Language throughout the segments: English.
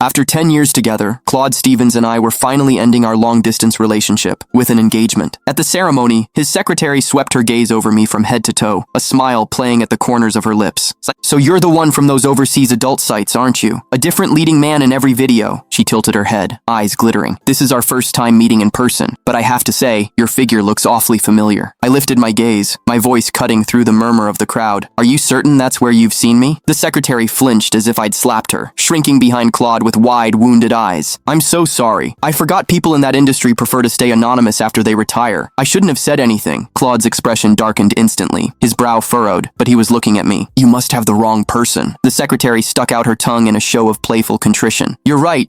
After 10 years together, Claude Stevens and I were finally ending our long-distance relationship with an engagement. At the ceremony, his secretary swept her gaze over me from head to toe, a smile playing at the corners of her lips. "So you're the one from those overseas adult sites, aren't you? A different leading man in every video." She tilted her head, eyes glittering. "This is our first time meeting in person, but I have to say, your figure looks awfully familiar." I lifted my gaze, my voice cutting through the murmur of the crowd. "Are you certain that's where you've seen me?" The secretary flinched as if I'd slapped her, shrinking behind Claude with wide, wounded eyes. "I'm so sorry. I forgot people in that industry prefer to stay anonymous after they retire. I shouldn't have said anything." Claude's expression darkened instantly, his brow furrowed, but he was looking at me. "You must have the wrong person." The secretary stuck out her tongue in a show of playful contrition. You're right.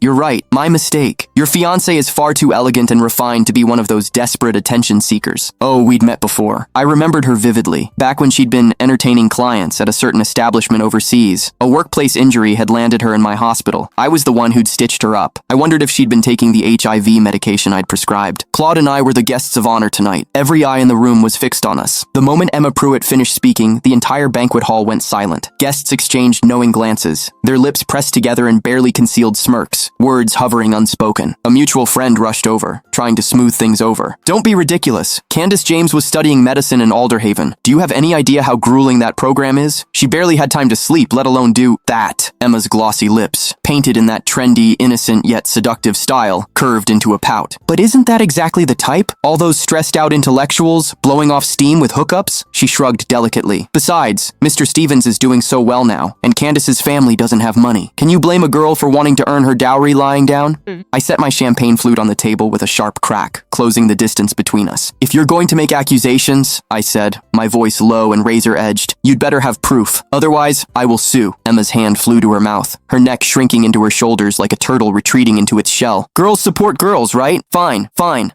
My mistake. Your fiancé is far too elegant and refined to be one of those desperate attention seekers." Oh, we'd met before. I remembered her vividly, back when she'd been entertaining clients at a certain establishment overseas. A workplace injury had landed her in my hospital. I was the one who'd stitched her up. I wondered if she'd been taking the HIV medication I'd prescribed. Claude and I were the guests of honor tonight. Every eye in the room was fixed on us. The moment Emma Pruitt finished speaking, the entire banquet hall went silent. Guests exchanged knowing glances, their lips pressed together in barely concealed smirks, words hovering unspoken. A mutual friend rushed over, trying to smooth things over. "Don't be ridiculous. Candace James was studying medicine in Alderhaven. Do you have any idea how grueling that program is? She barely had time to sleep, let alone do that." Emma's glossy lips, painted in that trendy, innocent yet seductive style, curved into a pout. "But isn't that exactly the type? All those stressed-out intellectuals, blowing off steam with hookups?" She shrugged delicately. "Besides, Mr. Stevens is doing so well now, and Candace's family doesn't have money. Can you blame a girl for wanting to earn her dowry lying down?" I set my champagne flute on the table with a sharp crack, closing the distance between us. "If you're going to make accusations," I said, my voice low and razor-edged, "you'd better have proof. Otherwise, I will sue." Emma's hand flew to her mouth, her neck shrinking into her shoulders like a turtle retreating into its shell. "Girls support girls, right? Fine.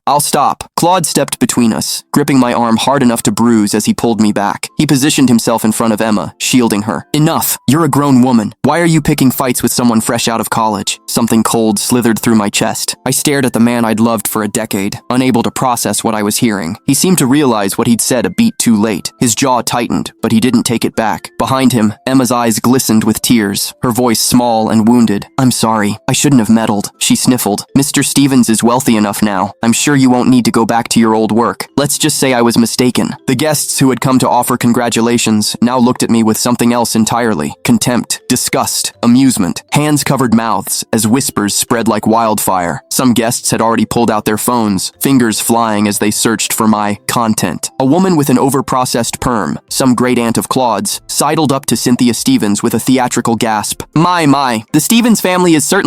I'll stop." Claude stepped between us, gripping my arm hard enough to bruise as he pulled me back. He positioned himself in front of Emma, shielding her. "Enough. You're a grown woman. Why are you picking fights with someone fresh out of college?" Something cold slithered through my chest. I stared at the man I'd loved for a decade, unable to process what I was hearing. He seemed to realize what he'd said a beat too late. His jaw tightened, but he didn't take it back. Behind him, Emma's eyes glistened with tears, her voice small and wounded. "I'm sorry. I shouldn't have meddled." She sniffled. "Mr. Stevens is wealthy enough now. I'm sure you won't need to go back to your old work. Let's just say I was mistaken." The guests who had come to offer congratulations now looked at me with something else entirely. Contempt, disgust, amusement. Hands covered mouths as whispers spread like wildfire. Some guests had already pulled out their phones, fingers flying as they searched for my content. A woman with an overprocessed perm, some great aunt of Claude's, sidled up to Cynthia Stevens with a theatrical gasp. My, the Stevens family is certainly